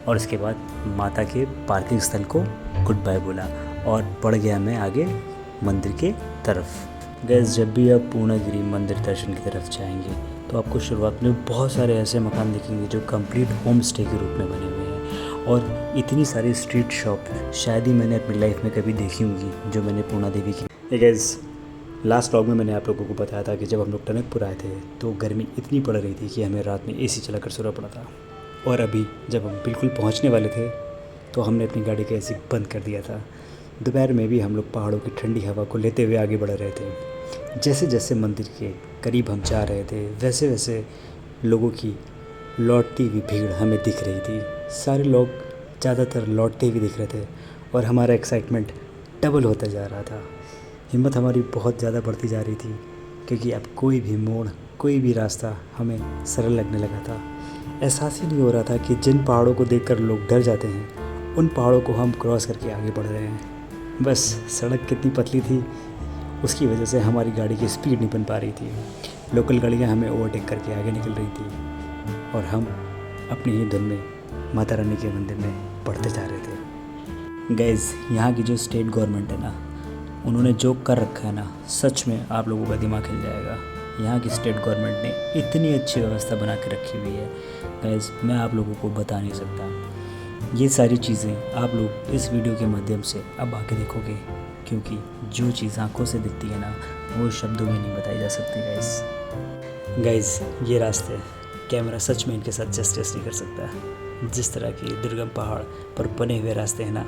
और उसके बाद माता के पार्किंग स्थल को गुड बाय बोला और बढ़ गया मैं आगे मंदिर के तरफ। गैस, जब भी आप पूर्णागिरि मंदिर दर्शन की तरफ जाएंगे तो आपको शुरुआत में बहुत सारे ऐसे मकान दिखेंगे जो कंप्लीट होम स्टे के रूप में बने हुए हैं, और इतनी सारी स्ट्रीट शॉप शायद ही मैंने अपनी लाइफ में कभी देखी होंगी जो मैंने पूर्णा देवी की। गैस, लास्ट व्लॉग में मैंने आप लोगों को बताया था कि जब हम लोग टनकपुर आए थे तो गर्मी इतनी पड़ रही थी कि हमें रात में एसी चला कर सोना पड़ा था, और अभी जब हम बिल्कुल पहुंचने वाले थे तो हमने अपनी गाड़ी का एसी बंद कर दिया था। दोपहर में भी हम लोग पहाड़ों की ठंडी हवा को लेते हुए आगे बढ़ रहे थे। जैसे जैसे मंदिर के करीब हम जा रहे थे वैसे वैसे लोगों की लौटती हुई भीड़ हमें दिख रही थी। सारे लोग ज़्यादातर लौटते हुए दिख रहे थे और हमारा एक्साइटमेंट डबल होता जा रहा था। हिम्मत हमारी बहुत ज़्यादा बढ़ती जा रही थी क्योंकि अब कोई भी मोड़, कोई भी रास्ता हमें सरल लगने लगा था। एहसास ही नहीं हो रहा था कि जिन पहाड़ों को देखकर लोग डर जाते हैं उन पहाड़ों को हम क्रॉस करके आगे बढ़ रहे हैं। बस सड़क कितनी पतली थी उसकी वजह से हमारी गाड़ी की स्पीड नहीं बन पा रही थी। लोकल गाड़ियाँ हमें ओवरटेक करके आगे निकल रही थी और हम अपनी ही धुन में माता रानी के मंदिर में बढ़ते जा रहे थे। गाइस, यहाँ की जो स्टेट गवर्नमेंट है ना, उन्होंने जो कर रखा है ना, सच में आप लोगों का दिमाग हिल जाएगा। यहाँ की स्टेट गवर्नमेंट ने इतनी अच्छी व्यवस्था बना के रखी हुई है गाइस, मैं आप लोगों को बता नहीं सकता। ये सारी चीज़ें आप लोग इस वीडियो के माध्यम से अब आके देखोगे, क्योंकि जो चीज़ आंखों से दिखती है ना वो शब्दों में नहीं बताई जा सकती गाइस। ये रास्ते कैमरा सच में इनके साथ जस्टिस नहीं कर सकता। जिस तरह की दुर्गम पहाड़ पर बने हुए रास्ते हैं ना,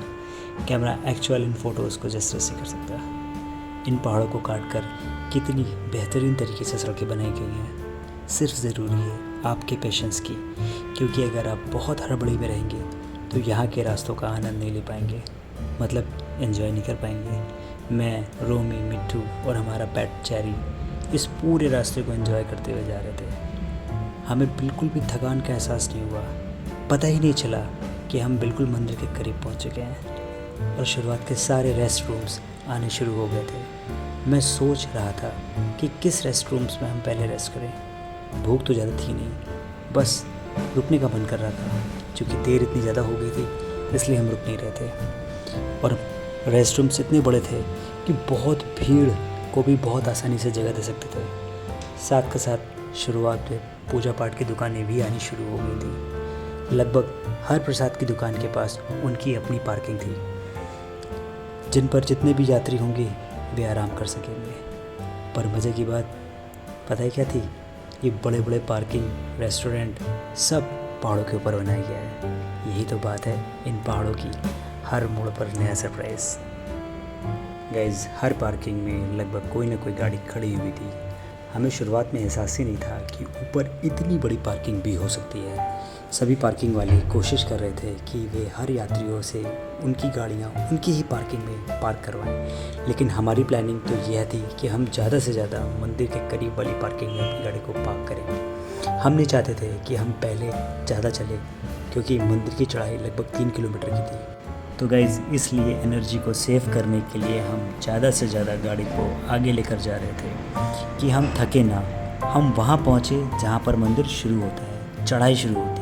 कैमरा एक्चुअल इन फ़ोटोज़ को जस्टिस नहीं कर सकता। इन पहाड़ों को काट कर कितनी बेहतरीन तरीके से सड़कें बनाई गई हैं। सिर्फ ज़रूरी है आपके पेशेंस की, क्योंकि अगर आप बहुत हड़बड़ी में रहेंगे तो यहाँ के रास्तों का आनंद नहीं ले पाएंगे, मतलब एंजॉय नहीं कर पाएंगे। मैं, रोमी, मिट्टू और हमारा पेट चेरी इस पूरे रास्ते को एंजॉय करते हुए जा रहे थे। हमें बिल्कुल भी थकान का एहसास नहीं हुआ। पता ही नहीं चला कि हम बिल्कुल मंदिर के करीब पहुँच चुके हैं और शुरुआत के सारे रेस्ट रूम्स आने शुरू हो गए थे। मैं सोच रहा था कि किस रेस्ट रूम्स में हम पहले रेस्ट करें। भूख तो ज़्यादा थी नहीं, बस रुकने का मन कर रहा था। क्योंकि देर इतनी ज़्यादा हो गई थी इसलिए हम रुक नहीं रहे थे, और रेस्ट रूम्स इतने बड़े थे कि बहुत भीड़ को भी बहुत आसानी से जगह दे सकते थे। साथ के साथ शुरुआत में पूजा पाठ की दुकानें भी आनी शुरू हो गई थी। लगभग हर प्रसाद की दुकान के पास उनकी अपनी पार्किंग थी, जिन पर जितने भी यात्री होंगे वे आराम कर सकेंगे। पर मज़े की बात पता है क्या थी? ये बड़े बड़े पार्किंग, रेस्टोरेंट सब पहाड़ों के ऊपर बनाया गया है। यही तो बात है इन पहाड़ों की, हर मोड़ पर नया सरप्राइज। गाइज, हर पार्किंग में लगभग कोई ना कोई गाड़ी खड़ी हुई थी। हमें शुरुआत में एहसास ही नहीं था कि ऊपर इतनी बड़ी पार्किंग भी हो सकती है। सभी पार्किंग वाले कोशिश कर रहे थे कि वे हर यात्रियों से उनकी गाड़ियाँ उनकी ही पार्किंग में पार्क करवाएं, लेकिन हमारी प्लानिंग तो यह थी कि हम ज़्यादा से ज़्यादा मंदिर के करीब वाली पार्किंग में अपनी गाड़ी को पार्क करें। हम नहीं चाहते थे कि हम पहले ज़्यादा चले, क्योंकि मंदिर की चढ़ाई लगभग 3 किलोमीटर की थी। तो गाइज़, इसलिए एनर्जी को सेव करने के लिए हम ज़्यादा से ज़्यादा गाड़ी को आगे लेकर जा रहे थे कि हम थके ना। हम वहाँ पहुँचे जहाँ पर मंदिर शुरू होता है, चढ़ाई शुरू होती है।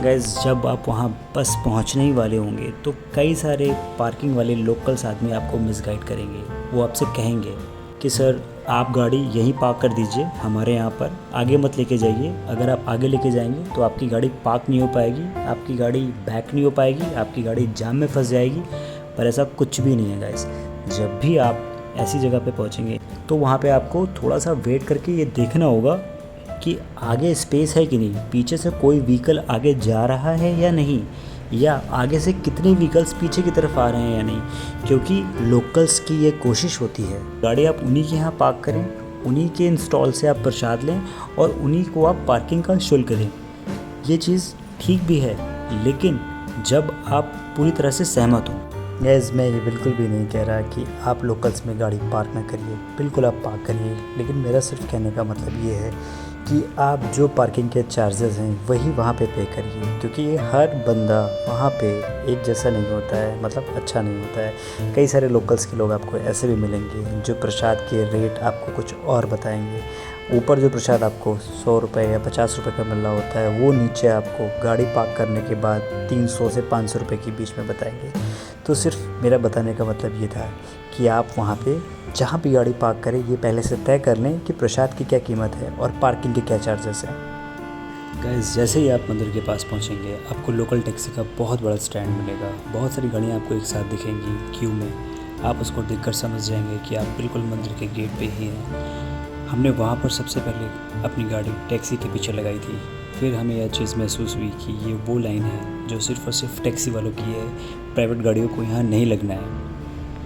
गाइज़, जब आप वहाँ बस पहुँचने ही वाले होंगे तो कई सारे पार्किंग वाले लोकल्स आदमी आपको मिसगाइड करेंगे। वो आपसे कहेंगे कि सर आप गाड़ी यहीं पार्क कर दीजिए, हमारे यहाँ पर आगे मत लेके जाइए। अगर आप आगे लेके जाएंगे तो आपकी गाड़ी पार्क नहीं हो पाएगी, आपकी गाड़ी बैक नहीं हो पाएगी, आपकी गाड़ी जाम में फंस जाएगी। पर ऐसा कुछ भी नहीं है गाइस। जब भी आप ऐसी जगह पे पहुँचेंगे तो वहाँ पे आपको थोड़ा सा वेट करके ये देखना होगा कि आगे स्पेस है कि नहीं, पीछे से कोई व्हीकल आगे जा रहा है या नहीं, या आगे से कितने व्हीकल्स पीछे की तरफ आ रहे हैं या नहीं। क्योंकि लोकल्स की ये कोशिश होती है गाड़ी आप उन्हीं के यहाँ पार्क करें, उन्हीं के इंस्टॉल से आप प्रसाद लें और उन्हीं को आप पार्किंग का शुल्क दें। ये चीज़ ठीक भी है, लेकिन जब आप पूरी तरह से सहमत हो। गैस, मैं ये बिल्कुल भी नहीं कह रहा कि आप लोकल्स में गाड़ी पार्क ना करिए, बिल्कुल आप पार्क करिए, लेकिन मेरा सिर्फ कहने का मतलब ये है कि आप जो पार्किंग के चार्जेस हैं वही वहाँ पे करिए, क्योंकि हर बंदा वहाँ पे एक जैसा नहीं होता है, मतलब अच्छा नहीं होता है। कई सारे लोकल्स के लोग आपको ऐसे भी मिलेंगे जो प्रसाद के रेट आपको कुछ और बताएंगे, ऊपर जो प्रसाद आपको 100 रुपये या 50 रुपये का मिल रहा होता है वो नीचे आपको गाड़ी पार्क करने के बाद 300 से 500 रुपये के बीच में बताएंगे। तो सिर्फ मेरा बताने का मतलब ये था कि आप वहाँ पे जहाँ भी गाड़ी पार्क करें ये पहले से तय कर लें कि प्रसाद की क्या कीमत है और पार्किंग के क्या चार्जेस हैं। गाइस जैसे ही आप मंदिर के पास पहुँचेंगे आपको लोकल टैक्सी का बहुत बड़ा स्टैंड मिलेगा। बहुत सारी गाड़ियाँ आपको एक साथ दिखेंगी क्यू में। आप उसको देखकर समझ जाएंगे कि आप बिल्कुल मंदिर के गेट पे ही हैं। हमने वहाँ पर सबसे पहले अपनी गाड़ी टैक्सी के पीछे लगाई थी। फिर हमें यह चीज़ महसूस हुई कि ये वो लाइन है जो सिर्फ़ और सिर्फ टैक्सी वालों की है। प्राइवेट गाड़ियों को यहाँ नहीं लगना है,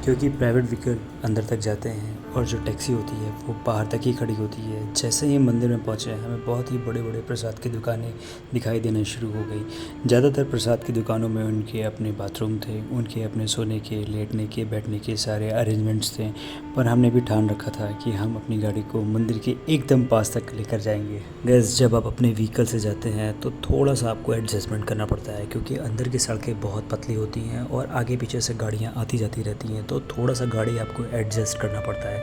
क्योंकि प्राइवेट व्हीकल अंदर तक जाते हैं और जो टैक्सी होती है वो बाहर तक ही खड़ी होती है। जैसे ही मंदिर में पहुँचे हमें बहुत ही बड़े बड़े प्रसाद की दुकानें दिखाई देना शुरू हो गई। ज़्यादातर प्रसाद की दुकानों में उनके अपने बाथरूम थे, उनके अपने सोने के, लेटने के, बैठने के सारे अरेंजमेंट्स थे। पर हमने भी ठान रखा था कि हम अपनी गाड़ी को मंदिर के एकदम पास तक लेकर जाएंगे। गैस जब आप अपने व्हीकल से जाते हैं तो थोड़ा सा आपको एडजस्टमेंट करना पड़ता है, क्योंकि अंदर की सड़कें बहुत पतली होती हैं और आगे पीछे से गाड़ियाँ आती जाती रहती हैं, तो थोड़ा सा गाड़ी आपको एडजस्ट करना पड़ता है।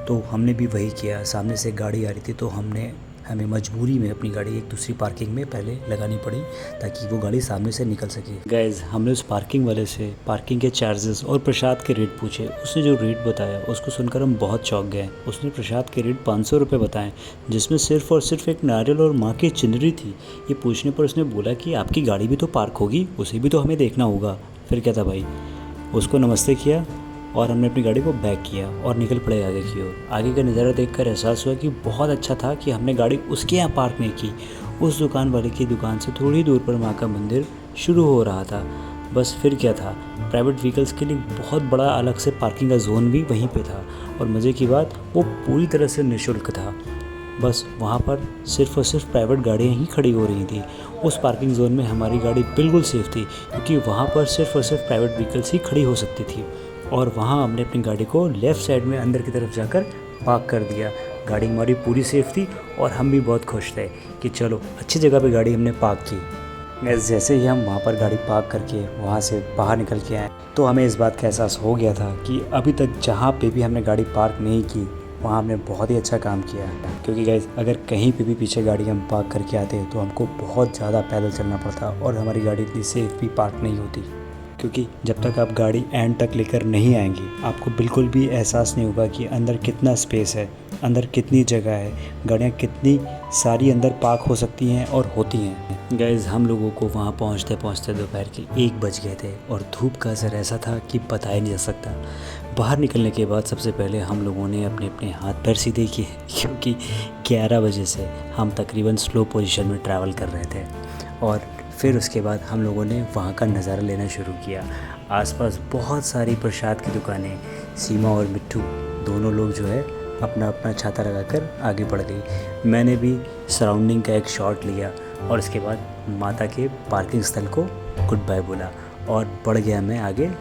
तो हमने भी वही किया। सामने से गाड़ी आ रही थी तो हमें मजबूरी में अपनी गाड़ी एक दूसरी पार्किंग में पहले लगानी पड़ी ताकि वो गाड़ी सामने से निकल सके। गाइस हमने उस पार्किंग वाले से पार्किंग के चार्जेस और प्रसाद के रेट पूछे। उसने जो रेट बताया उसको सुनकर हम बहुत चौंक गए। उसने प्रसाद के रेट 500 रुपये बताएं, जिसमें सिर्फ़ और सिर्फ एक नारियल और माँ की चुनरी थी। ये पूछने पर उसने बोला कि आपकी गाड़ी भी तो पार्क होगी, उसे भी तो हमें देखना होगा। फिर क्या था भाई, उसको नमस्ते किया और हमने अपनी गाड़ी को बैक किया और निकल पड़े आगे की ओर। आगे का नज़ारा देखकर एहसास हुआ कि बहुत अच्छा था कि हमने गाड़ी उसके यहाँ पार्क नहीं की। उस दुकान वाले की दुकान से थोड़ी दूर पर माँ का मंदिर शुरू हो रहा था। बस फिर क्या था, प्राइवेट व्हीकल्स के लिए बहुत बड़ा अलग से पार्किंग का जोन भी वहीं पे था और मज़े की बात वो पूरी तरह से निःशुल्क था। बस वहाँ पर सिर्फ़ और सिर्फ प्राइवेट गाड़ियाँ ही खड़ी हो रही थी। उस पार्किंग जोन में हमारी गाड़ी बिल्कुल सेफ़ थी, क्योंकि वहाँ पर सिर्फ़ और सिर्फ प्राइवेट व्हीकल्स ही खड़ी हो सकती थी। और वहाँ हमने अपनी गाड़ी को लेफ़्ट साइड में अंदर की तरफ जाकर पार्क कर दिया। गाड़ी हमारी पूरी सेफ़ थी और हम भी बहुत खुश थे कि चलो अच्छी जगह पे गाड़ी हमने पार्क की। जैसे ही हम वहाँ पर गाड़ी पार्क करके वहाँ से बाहर निकल के आए तो हमें इस बात का एहसास हो गया था कि अभी तक जहाँ पे भी हमने गाड़ी पार्क नहीं की वहाँ हमने बहुत ही अच्छा काम किया है। क्योंकि गाइस अगर कहीं पे भी पीछे गाड़ी हम पार्क करके आते तो हमको बहुत ज़्यादा पैदल चलना पड़ता और हमारी गाड़ी इतनी सेफ़ भी पार्क नहीं होती। क्योंकि जब तक आप गाड़ी एंड तक लेकर नहीं आएंगी आपको बिल्कुल भी एहसास नहीं होगा कि अंदर कितना स्पेस है, अंदर कितनी जगह है, गाड़ियाँ कितनी सारी अंदर पार्क हो सकती हैं और होती हैं। गाइस हम लोगों को वहाँ पहुँचते पहुँचते दोपहर के 1 बज गए थे और धूप का असर ऐसा था कि बताया नहीं जा सकता। बाहर निकलने के बाद सबसे पहले हम लोगों ने अपने अपने हाथ पैर सीधे किए, क्योंकि 11 बजे से हम तकरीबन स्लो पोजीशन में ट्रैवल कर रहे थे। और फिर उसके बाद हम लोगों ने वहाँ का नज़ारा लेना शुरू किया। आसपास बहुत सारी प्रसाद की दुकानें। सीमा और मिट्ठू दोनों लोग जो है अपना अपना छाता लगाकर आगे बढ़ गई। मैंने भी सराउंडिंग का एक शॉट लिया और उसके बाद माता के पार्किंग स्थल को गुड बाय बोला और बढ़ गया मैं आगे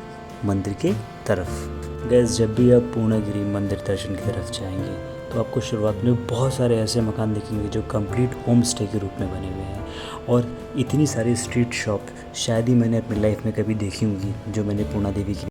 मंदिर के तरफ। गैस जब भी आप पूर्णागिरी मंदिर दर्शन की तरफ जाएंगे तो आपको शुरुआत में बहुत सारे ऐसे मकान दिखेंगे जो कंप्लीट होम स्टे के रूप में बने हुए हैं और इतनी सारी स्ट्रीट शॉप शायद ही मैंने अपनी लाइफ में कभी देखी होंगी जो मैंने पूर्णा देवी की